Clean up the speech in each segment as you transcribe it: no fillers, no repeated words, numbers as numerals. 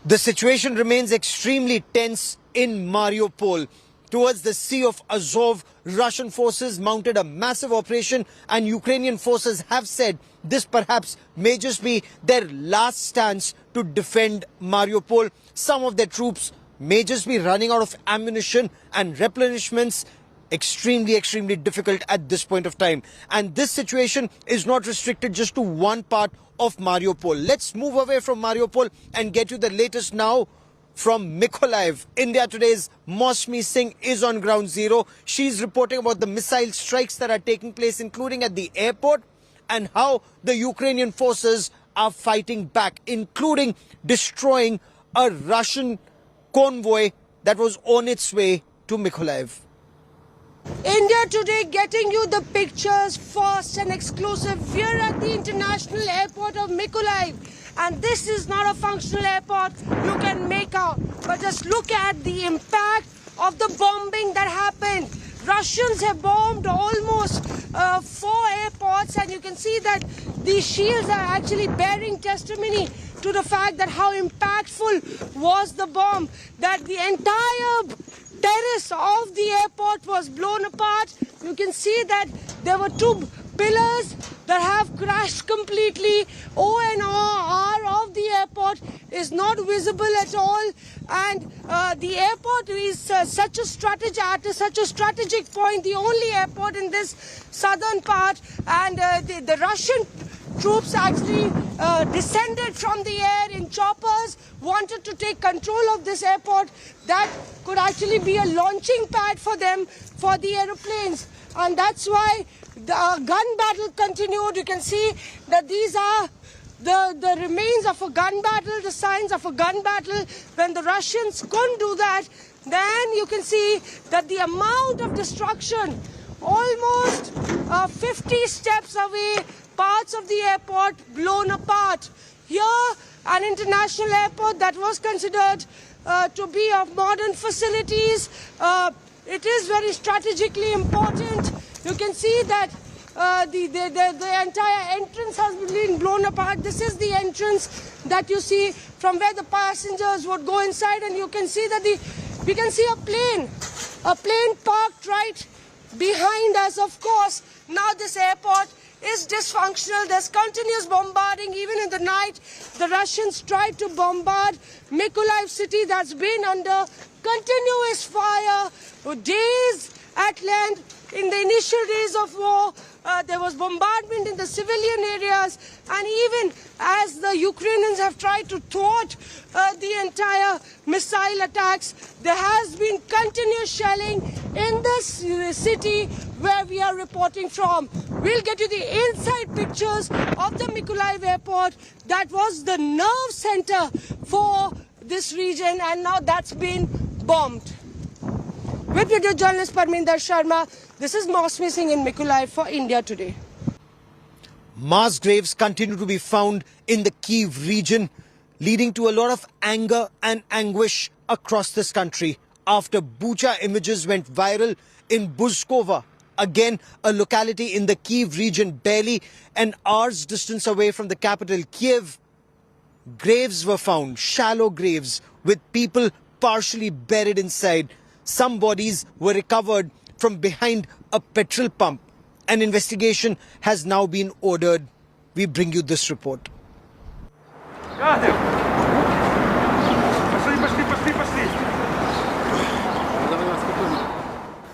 The situation remains extremely tense in Mariupol. Towards the Sea of Azov, Russian forces mounted a massive operation and Ukrainian forces have said this perhaps may just be their last stance to defend Mariupol. Some of their troops may just be running out of ammunition and replenishments. Extremely difficult at this point of time. And this situation is not restricted just to one part of Mariupol. Let's move away from Mariupol and get you the latest now from Mykolaiv. India Today's Mosmi Singh is on ground zero. She's reporting about the missile strikes that are taking place, including at the airport, and how the Ukrainian forces are fighting back, including destroying a Russian convoy that was on its way to Mykolaiv. India Today getting you the pictures first and exclusive. We're at the international airport of Mykolaiv, and this is not a functional airport you can make out, but just look at the impact of the bombing that happened. Russians have bombed almost 4 airports, and you can see that these shields are actually bearing testimony to the fact that how impactful was the bomb, that the entire terrace of the airport was blown apart. You can see that there were 2 pillars that have crashed completely. ONR of the airport is not visible at all, and the airport is at such a strategic point, the only airport in this southern part, and the Russian troops actually descended from the air in choppers, wanted to take control of this airport that could actually be a launching pad for them for the aeroplanes. And that's why the gun battle continued. You can see that these are the remains of a gun battle, the signs of a gun battle. When the Russians couldn't do that, then you can see that the amount of destruction, almost 50 steps away, parts of the airport blown apart. Here, an international airport that was considered to be of modern facilities. It is very strategically important. You can see that the entire entrance has been blown apart. This is the entrance that you see from where the passengers would go inside, and you can see that we can see a plane parked right behind us. Of course, now this airport is dysfunctional. There's continuous bombarding. Even in the night, the Russians tried to bombard Mykolaiv city that's been under continuous fire for days at length. In the initial days of war, there was bombardment in the civilian areas, and even as the Ukrainians have tried to thwart the entire missile attacks, there has been continuous shelling in this city where we are reporting from. We'll get you the inside pictures of the Mykolaiv airport that was the nerve center for this region, and now that's been bombed. With video journalist Parminder Sharma, this is Mosmi Singh in Mykolaiv for India Today. Mass graves continue to be found in the Kiev region, leading to a lot of anger and anguish across this country after Bucha images went viral in Buzova, again a locality in the Kiev region, barely an hour's distance away from the capital Kiev. Graves were found, shallow graves with people partially buried inside. Some bodies were recovered from behind a petrol pump. An investigation has now been ordered. We bring you this report.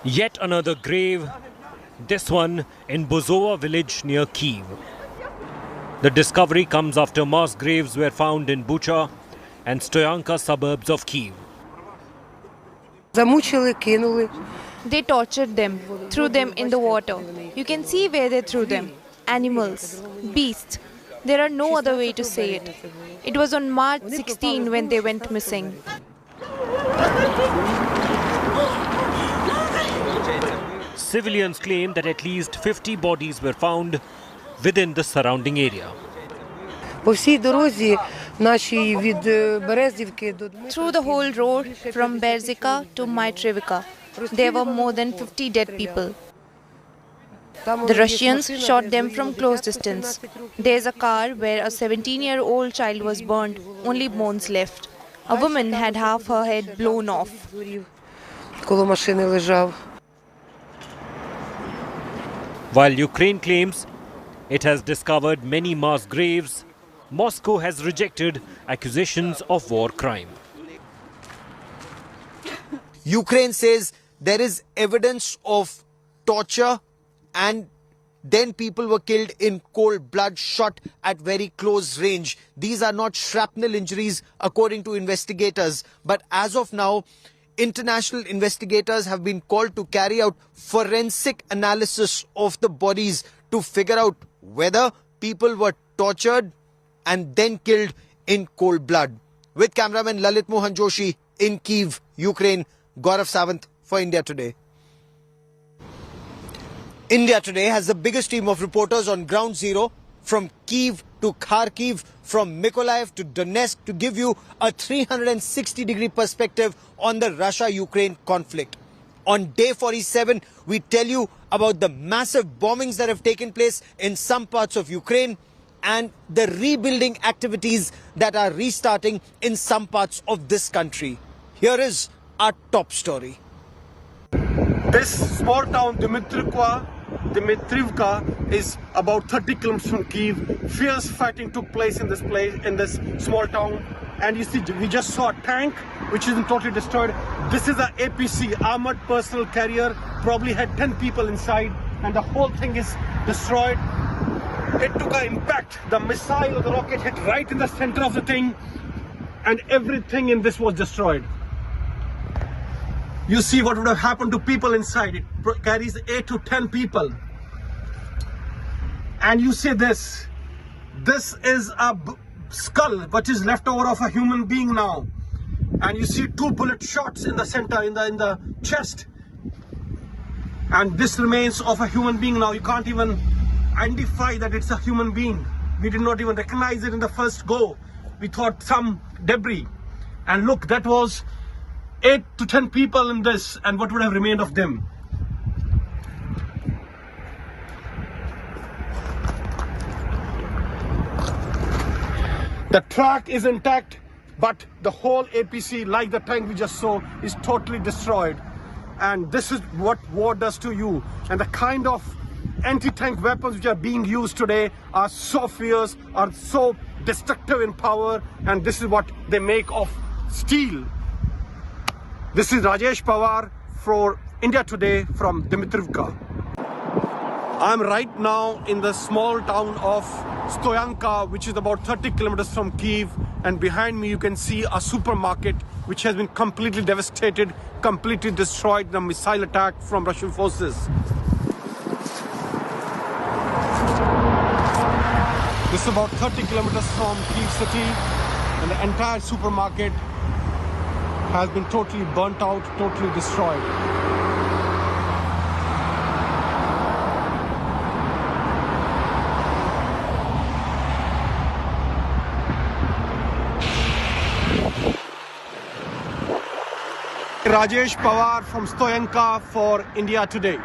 Yet another grave, this one in Buzova village near Kiev. The discovery comes after mass graves were found in Bucha and Stoyanka suburbs of Kiev. They tortured them, threw them in the water. You can see where they threw them. Animals, beasts. There are no other way to say it. It was on March 16 when they went missing. Civilians claim that at least 50 bodies were found within the surrounding area. Through the whole road from Berzika to Maitrevika, there were more than 50 dead people. The Russians shot them from close distance. There's a car where a 17-year-old child was burned, only bones left. A woman had half her head blown off. Коло машини лежав. While Ukraine claims it has discovered many mass graves, Moscow has rejected accusations of war crime. Ukraine says there is evidence of torture and then people were killed in cold blood, shot at very close range. These are not shrapnel injuries according to investigators. But as of now, international investigators have been called to carry out forensic analysis of the bodies to figure out whether people were tortured and then killed in cold blood. With cameraman Lalit Mohan Joshi in Kiev, Ukraine, Gaurav Sawant for India Today. India Today has the biggest team of reporters on ground zero from Kiev to Kharkiv, from Mykolaiv to Donetsk to give you a 360-degree perspective on the Russia-Ukraine conflict. On day 47, we tell you about the massive bombings that have taken place in some parts of Ukraine and the rebuilding activities that are restarting in some parts of this country. Here is our top story. This small town, Dmitrivka, is about 30 kilometers from Kiev. Fierce fighting took place in this small town. And you see, we just saw a tank which is totally destroyed. This is a APC, Armored Personnel Carrier, probably had 10 people inside, and the whole thing is destroyed. It took an impact. The missile or the rocket hit right in the center of the thing, and everything in this was destroyed. You see what would have happened to people inside. It carries 8 to 10 people. And you see this. This is a skull which is left over of a human being now. And you see 2 bullet shots in the center, in the chest. And this remains of a human being now. You can't even identify that it's a human being. We did not even recognize it in the first go. We thought some debris. And look, that was 8 to 10 people in this, and what would have remained of them? The track is intact, but the whole APC, like the tank we just saw, is totally destroyed. And this is what war does to you. And the kind of anti-tank weapons which are being used today are so fierce, are so destructive in power, and this is what they make of steel. This is Rajesh Pawar for India Today from Dmitrivka. I'm right now in the small town of Stoyanka, which is about 30 kilometers from Kiev, and behind me you can see a supermarket which has been completely devastated, completely destroyed in a missile attack from Russian forces. This is about 30 kilometers from Kiev city, and the entire supermarket has been totally burnt out, totally destroyed. Rajesh Pawar from Stoyanka for India Today.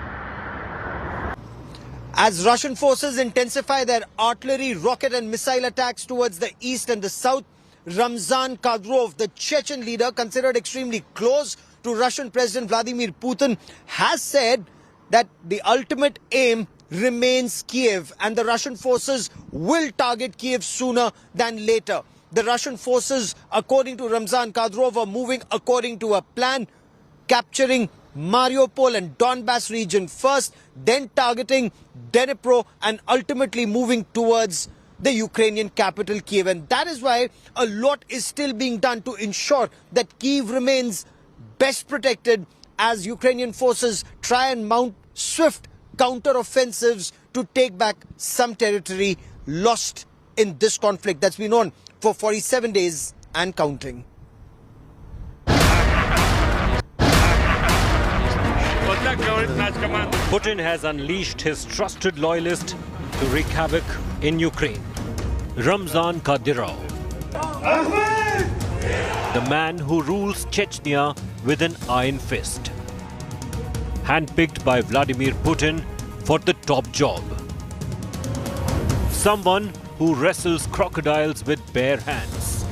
As Russian forces intensify their artillery, rocket and missile attacks towards the east and the south, Ramzan Kadyrov, the Chechen leader considered extremely close to Russian President Vladimir Putin, has said that the ultimate aim remains Kiev and the Russian forces will target Kiev sooner than later. The Russian forces, according to Ramzan Kadyrov, are moving according to a plan, capturing Mariupol and Donbass region first, then targeting Dnipro and ultimately moving towards the Ukrainian capital Kiev. And that is why a lot is still being done to ensure that Kiev remains best protected as Ukrainian forces try and mount swift counter-offensives to take back some territory lost in this conflict that's been on for 47 days and counting. Putin has unleashed his trusted loyalist to wreak havoc in Ukraine. Ramzan Kadyrov, the man who rules Chechnya with an iron fist, handpicked by Vladimir Putin for the top job. Someone who wrestles crocodiles with bare hands.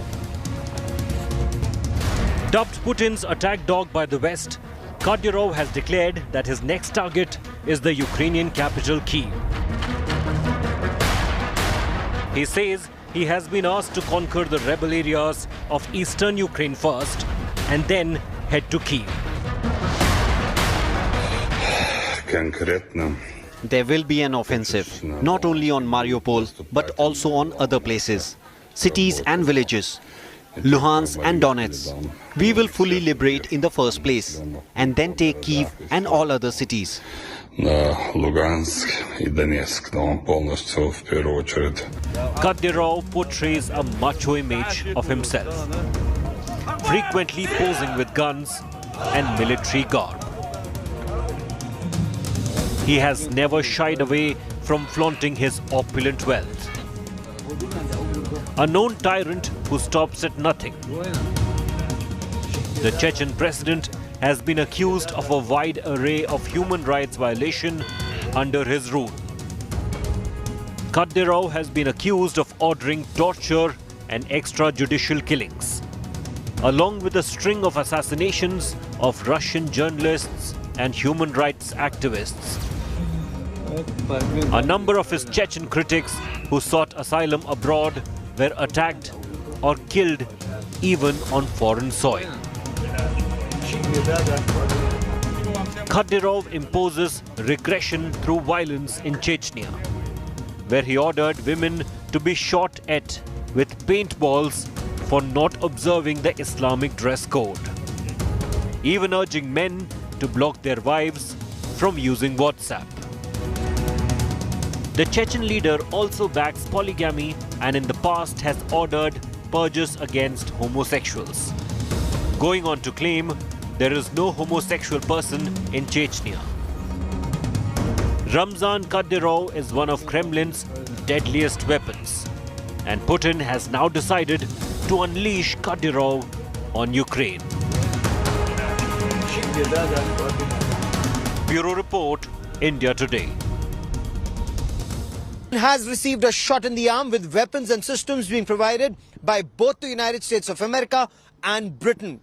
Dubbed Putin's attack dog by the West, Kadyrov has declared that his next target is the Ukrainian capital Kiev. He says he has been asked to conquer the rebel areas of eastern Ukraine first and then head to Kiev. There will be an offensive, not only on Mariupol, but also on other places, cities and villages, Luhansk and Donetsk. We will fully liberate in the first place, and then take Kiev and all other cities. Kadyrov portrays a macho image of himself, frequently posing with guns and military garb. He has never shied away from flaunting his opulent wealth. A known tyrant who stops at nothing. The Chechen president has been accused of a wide array of human rights violation under his rule. Kadyrov has been accused of ordering torture and extrajudicial killings, along with a string of assassinations of Russian journalists and human rights activists. A number of his Chechen critics who sought asylum abroad were attacked or killed even on foreign soil. Kadyrov imposes regression through violence in Chechnya, where he ordered women to be shot at with paintballs for not observing the Islamic dress code, even urging men to block their wives from using WhatsApp. The Chechen leader also backs polygamy and in the past has ordered purges against homosexuals, going on to claim there is no homosexual person in Chechnya. Ramzan Kadyrov is one of Kremlin's deadliest weapons, and Putin has now decided to unleash Kadyrov on Ukraine. Bureau Report, India Today. Has received a shot in the arm with weapons and systems being provided by both the United States of America and Britain.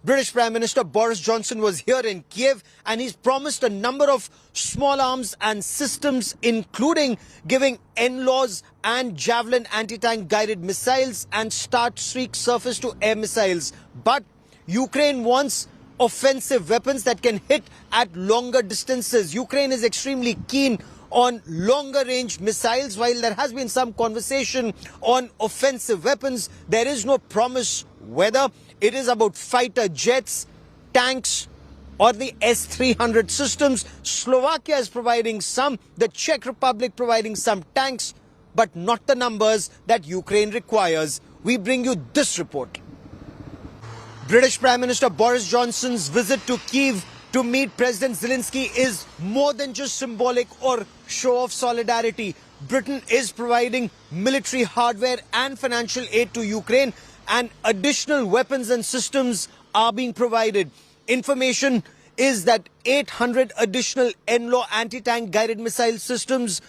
British Prime Minister Boris Johnson was here in Kiev and he's promised a number of small arms and systems, including giving NLAWs and Javelin anti-tank guided missiles and Starstreak surface-to-air missiles. But Ukraine wants offensive weapons that can hit at longer distances. Ukraine is extremely keen on longer range missiles. While there has been some conversation on offensive weapons, there is no promise whether it is about fighter jets, tanks or the S-300 systems. Slovakia is providing some, the Czech Republic providing some tanks, but not the numbers that Ukraine requires. We bring you this report. British Prime Minister Boris Johnson's visit to Kiev to meet President Zelensky is more than just symbolic or show of solidarity. Britain is providing military hardware and financial aid to Ukraine, and additional weapons and systems are being provided. Information is that 800 additional NLAW anti-tank guided missile systems,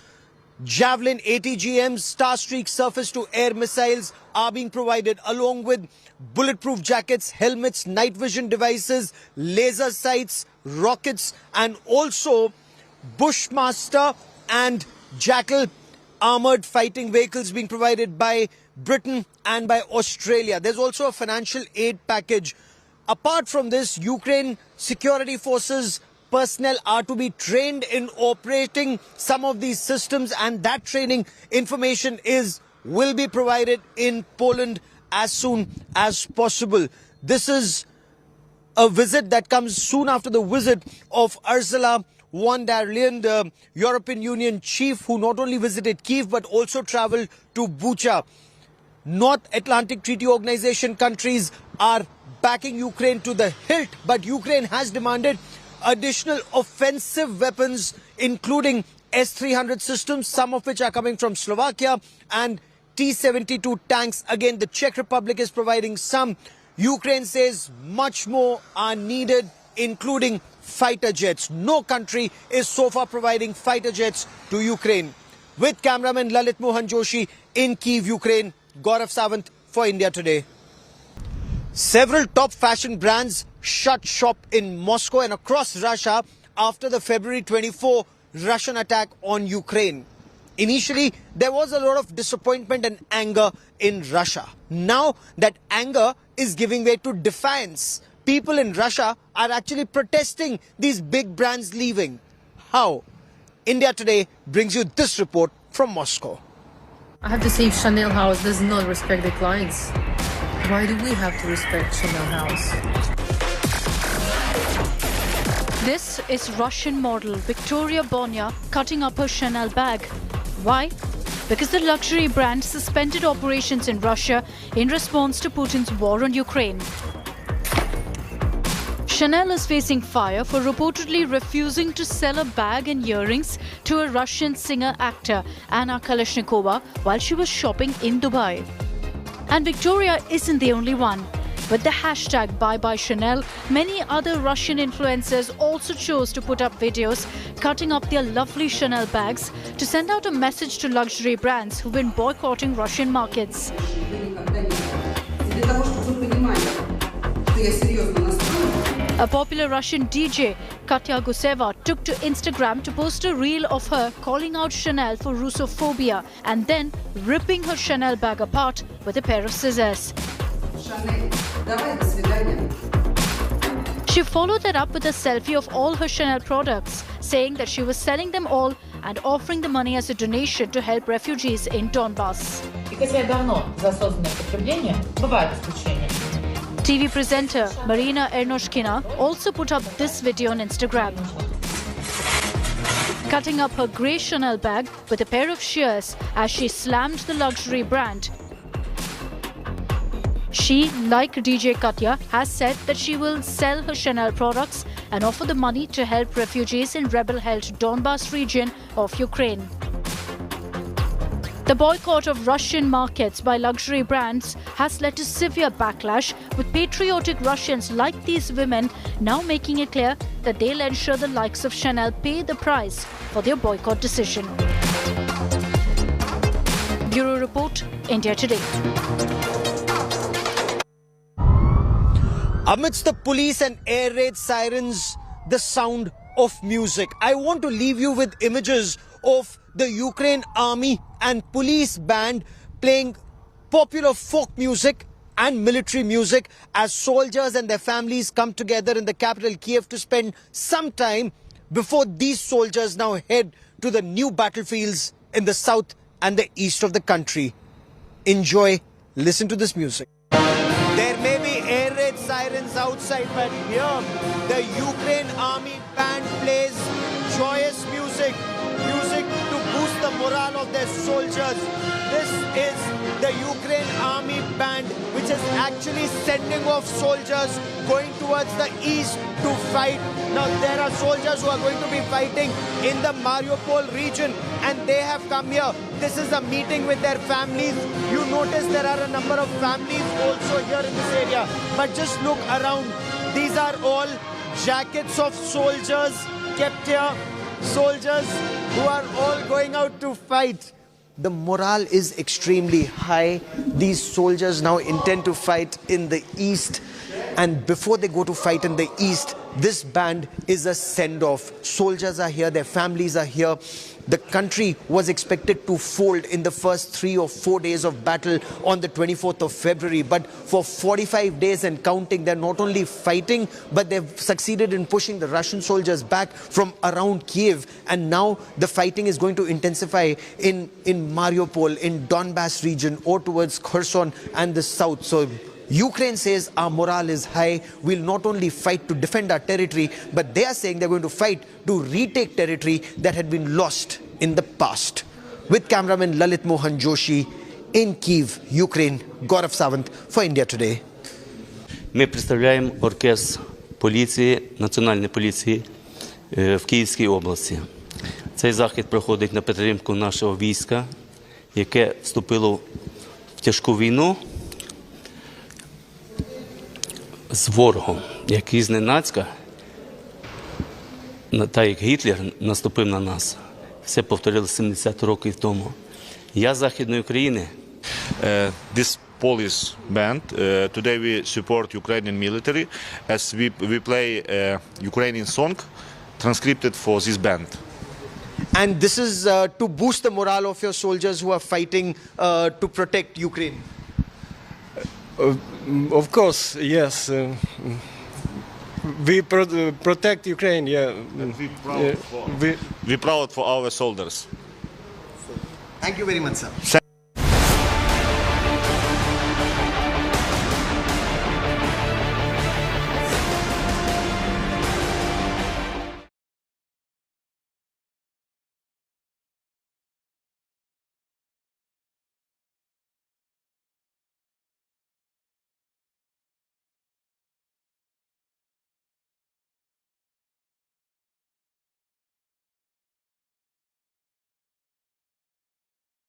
Javelin ATGMs, Starstreak surface-to-air missiles are being provided, along with bulletproof jackets, helmets, night vision devices, laser sights, rockets, and also Bushmaster and Jackal armored fighting vehicles being provided by Britain and by Australia. There's also a financial aid package. Apart from this, Ukraine security forces personnel are to be trained in operating some of these systems, and that training information will be provided in Poland as soon as possible. This is a visit that comes soon after the visit of Ursula von der Leyen, the European Union chief, who not only visited Kiev but also traveled to Bucha. North Atlantic Treaty Organization countries are backing Ukraine to the hilt, but Ukraine has demanded additional offensive weapons, including S-300 systems, some of which are coming from Slovakia, and T-72 tanks. Again, the Czech Republic is providing some. Ukraine says much more are needed, including fighter jets. No country is so far providing fighter jets to Ukraine. With cameraman Lalit Mohan Joshi in Kiev, Ukraine, Gaurav Sawant for India Today. Several top fashion brands shut shop in Moscow and across Russia after the February 24 Russian attack on Ukraine. Initially, there was a lot of disappointment and anger in Russia. Now that anger is giving way to defiance. People in Russia are actually protesting these big brands leaving. How? India Today brings you this report from Moscow. I have to say, if Chanel House does not respect the clients, why do we have to respect Chanel House? This is Russian model Victoria Bonya cutting up her Chanel bag. Why? Because the luxury brand suspended operations in Russia in response to Putin's war on Ukraine. Chanel is facing fire for reportedly refusing to sell a bag and earrings to a Russian singer-actor, Anna Kalashnikova, while she was shopping in Dubai. And Victoria isn't the only one. With the hashtag #ByeByeChanel, many other Russian influencers also chose to put up videos cutting up their lovely Chanel bags to send out a message to luxury brands who've been boycotting Russian markets. A popular Russian DJ, Katya Guseva, took to Instagram to post a reel of her calling out Chanel for Russophobia and then ripping her Chanel bag apart with a pair of scissors. She followed that up with a selfie of all her Chanel products, saying that she was selling them all and offering the money as a donation to help refugees in Donbass. TV presenter Marina Ernoshkina also put up this video on Instagram. Cutting up her grey Chanel bag with a pair of shears as she slammed the luxury brand. She, like DJ Katya, has said that she will sell her Chanel products and offer the money to help refugees in rebel-held Donbass region of Ukraine. The boycott of Russian markets by luxury brands has led to severe backlash, with patriotic Russians like these women now making it clear that they'll ensure the likes of Chanel pay the price for their boycott decision. Bureau Report, India Today. Amidst the police and air raid sirens, the sound of music. I want to leave you with images of the Ukraine army and police band playing popular folk music and military music as soldiers and their families come together in the capital Kiev to spend some time before these soldiers now head to the new battlefields in the south and the east of the country. Enjoy, listen to this music. There may be air raid sirens outside, but here the Ukraine army band plays joyous music to boost the morale of their soldiers. This is the Ukraine army band, which is actually sending off soldiers going towards the east to fight. Now there are soldiers who are going to be fighting in the Mariupol region, and they have come here. This is a meeting with their families. You notice there are a number of families also here in this area. But just look around. These are all jackets of soldiers kept here. Soldiers who are all going out to fight. The morale is extremely high. These soldiers now intend to fight in the east. And before they go to fight in the east, this band is a send-off. Soldiers are here, their families are here. The country was expected to fold in the first 3 or 4 days of battle on the 24th of February. But for 45 days and counting, they're not only fighting, but they've succeeded in pushing the Russian soldiers back from around Kiev. And now the fighting is going to intensify in Mariupol, in Donbass region, or towards Kherson and the south. So Ukraine says our morale is high. We'll not only fight to defend our territory, but they are saying they're going to fight to retake territory that had been lost in the past. With cameraman Lalit Mohan Joshi in Kiev, Ukraine, Gaurav Sawant for India Today. Ми представляємо оркестр поліції, національної поліції в Київській області. Цей захід проходить на підтримку нашого війська, яке вступило в тяжку війну з ворогом, який зненацька, так як Гітлер наступив на нас. Все повторилося 70 років тому. Я з Західної України. This Polish band. Today we support Ukrainian military as we play a Ukrainian song transcribed for this band. And this is to boost the morale of your soldiers who are fighting to protect Ukraine. Of course, yes. We protect Ukraine, yeah. And we're proud for our soldiers. Thank you very much, sir.